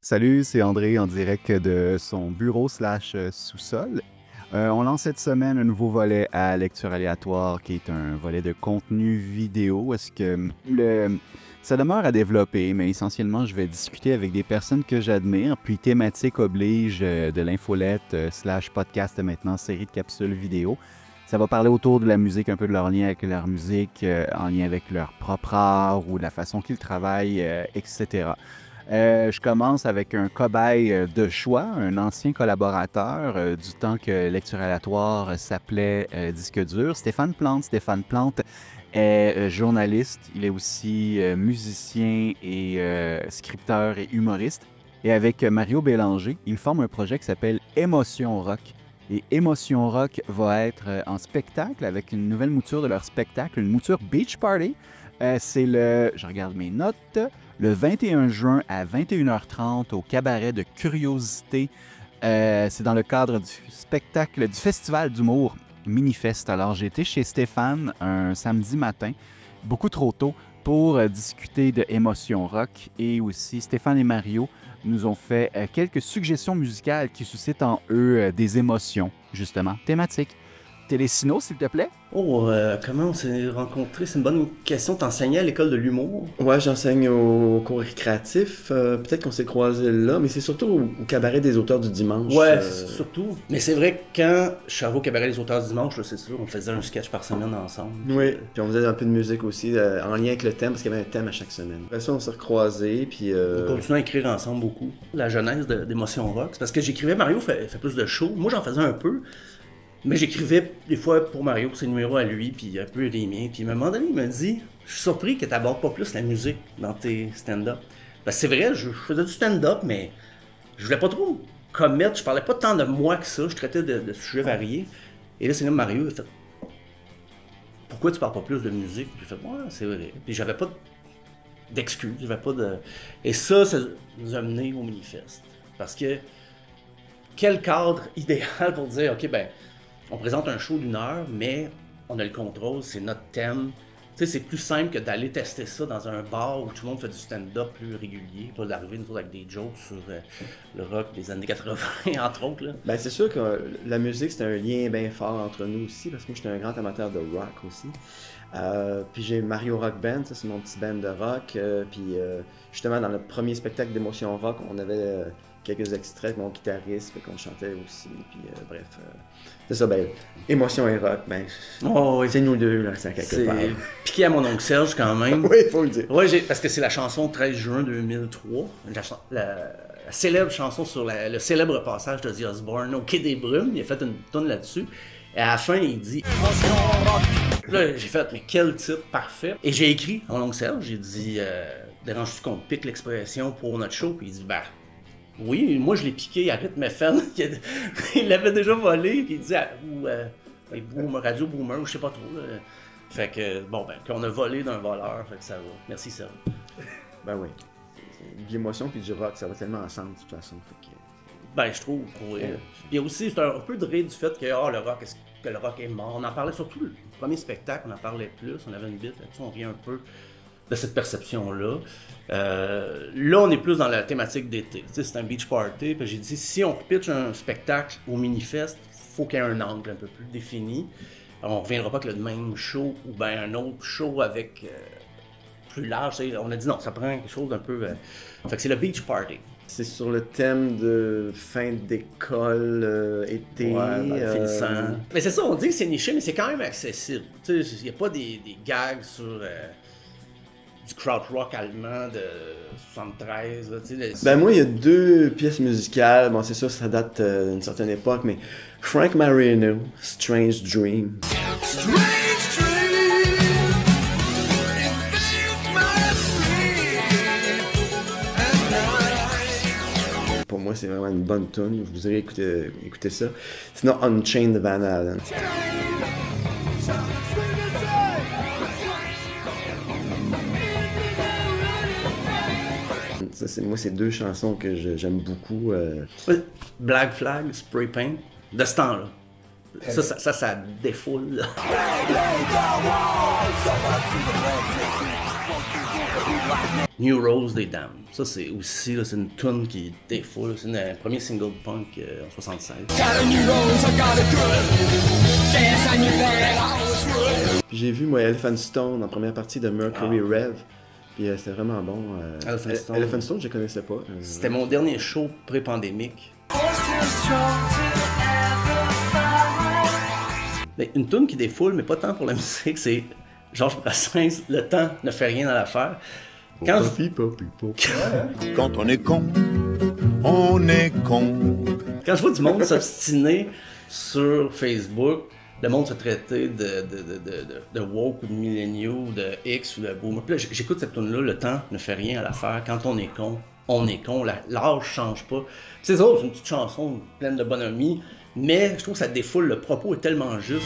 Salut, c'est André en direct de son bureau slash sous-sol. On lance cette semaine un nouveau volet à Lecture aléatoire qui est un volet de contenu vidéo. Est-ce que ça demeure à développer, mais essentiellement, je vais discuter avec des personnes que j'admire. Puis thématique oblige de l'infolette slash podcast maintenant, série de capsules vidéo. Ça va parler autour de la musique, un peu de leur lien avec leur musique, en lien avec leur propre art ou de la façon qu'ils travaillent, etc. Je commence avec un cobaye de choix, un ancien collaborateur du temps que Lecture aléatoire s'appelait Disque dur, Stéphane Plante. Stéphane Plante est journaliste, il est aussi musicien et scripteur et humoriste. Et avec Mario Bélanger, ils forment un projet qui s'appelle Émotion Rock. Et Émotion Rock va être en spectacle avec une nouvelle mouture de leur spectacle, une mouture Beach Party. C'est je regarde mes notes, le 21 juin à 21h30 au cabaret de Curiosité. C'est dans le cadre du spectacle du Festival d'humour Minifest. Alors, j'ai été chez Stéphane un samedi matin, beaucoup trop tôt, pour discuter de Émotion Rock. Et aussi, Stéphane et Mario nous ont fait quelques suggestions musicales qui suscitent en eux des émotions, justement, thématiques. Télésino, s'il te plaît? Oh, comment on s'est rencontrés? C'est une bonne question. T'enseignais à l'école de l'humour? Ouais, j'enseigne au cours récréatif. Peut-être qu'on s'est croisés là, mais c'est surtout au cabaret des auteurs du dimanche. Ouais, surtout. Mais c'est vrai que quand je suis arrivé au cabaret des auteurs du dimanche, là, c'est sûr, on faisait un sketch par semaine ensemble. Oui, puis on faisait un peu de musique aussi, en lien avec le thème, parce qu'il y avait un thème à chaque semaine. Après ça, on s'est recroisés, puis... On continue à écrire ensemble beaucoup. La genèse d'Émotion Rock, c'est parce que j'écrivais, Mario fait plus de shows. Moi, j'en faisais un peu. Mais j'écrivais des fois pour Mario, pour ses numéros à lui, puis un peu les miens. Puis à un moment donné, il m'a dit « Je suis surpris que tu n'abordes pas plus la musique dans tes stand-up. » Parce que c'est vrai, je faisais du stand-up, mais je voulais pas trop commettre. Je parlais pas tant de moi que ça. Je traitais de sujets variés. Et là, c'est là Mario il a fait « Pourquoi tu parles pas plus de musique? » Puis j'ai fait « Ouais, c'est vrai. » Puis j'avais pas d'excuses, j'avais pas de... Et ça nous a mené au Minifest. Parce que quel cadre idéal pour dire « Ok, ben... On présente un show d'1 heure, mais on a le contrôle, c'est notre thème. Tu sais, c'est plus simple que d'aller tester ça dans un bar où tout le monde fait du stand-up plus régulier, pas d'arriver nous autres avec des jokes sur le rock des années 80, entre autres. Là. Ben, c'est sûr que la musique, c'est un lien bien fort entre nous aussi, parce que moi, j'étais un grand amateur de rock aussi. Puis j'ai Mario Rock Band, ça c'est mon petit band de rock. Puis justement, dans le premier spectacle d'Émotion Rock, on avait... quelques extraits avec mon guitariste, fait qu'on chantait aussi, puis bref. C'est ça, ben, Émotion et rock, ben, oui. C'est nous deux, là, c'est quelque part. C'est piqué à mon oncle Serge, quand même. Oui, il faut le dire. Oui, parce que c'est la chanson 13 juin 2003, la célèbre chanson sur le célèbre passage de The Osbourne au Quai des Brumes, il a fait une tonne là-dessus, et à la fin, il dit « Émotion rock ». Là, j'ai fait « Mais quel titre parfait ». Et j'ai écrit à mon oncle Serge, j'ai dit « Dérange-tu qu'on pique l'expression pour notre show ?» Puis il dit « Ben, oui, moi je l'ai piqué à Rythme FM, il l'avait déjà volé, puis il dit Radio Boomer, ou je sais pas trop. Là. Fait que, bon, ben, qu'on a volé d'un voleur, fait que ça va. Merci, Serge. Ben oui. De l'émotion puis du rock, ça va tellement ensemble, de toute façon. Fait que... Ben, je trouve. Oui. Il y a aussi, c'est un peu de rire du fait que le rock, est-ce que le rock est mort? On en parlait surtout le premier spectacle, on en parlait plus, on avait une bite là-dessus, on riait un peu de cette perception-là. Là, on est plus dans la thématique d'été. C'est un beach party. Puis j'ai dit, si on pitch un spectacle au Minifest, il faut qu'il y ait un angle un peu plus défini. Alors, on ne reviendra pas avec le même show ou bien un autre show avec plus large. On a dit non, ça prend quelque chose d'un peu... Fait que c'est le beach party. C'est sur le thème de fin d'école, été. Ouais, finissant. Mais c'est ça, on dit que c'est niché, mais c'est quand même accessible. Il n'y a pas des gags sur... du krautrock allemand de 73. Là, ben moi, il y a deux pièces musicales. Bon, c'est sûr, ça date d'une certaine époque, mais Frank Marino, Strange Dream. Pour moi, c'est vraiment une bonne tune. Vous irez écouter ça. Sinon, Unchained de Van Halen. Moi, c'est deux chansons que j'aime beaucoup. Black Flag, Spray Paint, de ce temps-là. Ça défoule. Là. New Rose des Damned. Ça, c'est aussi, là, c'est une tune qui défoule. C'est un premier single punk en 76. Puis j'ai vu, moi, Elephant Stone en première partie de Mercury Rev. Puis c'était vraiment bon. Elephant Stone, je connaissais pas. C'était mon dernier show pré-pandémique. Mais une tune qui défoule, mais pas tant pour la musique, c'est Georges Brassens, Le temps ne fait rien à l'affaire. Quand on est con, on est con. Quand je vois du monde s'obstiner sur Facebook, le monde se traiter de woke ou de milléniaux, de X ou de boomer. Puis là, j'écoute cette tune-là, Le temps ne fait rien à l'affaire. Quand on est con, l'âge change pas. C'est ça, c'est une petite chanson pleine de bonhomie, mais je trouve que ça défoule, le propos est tellement juste.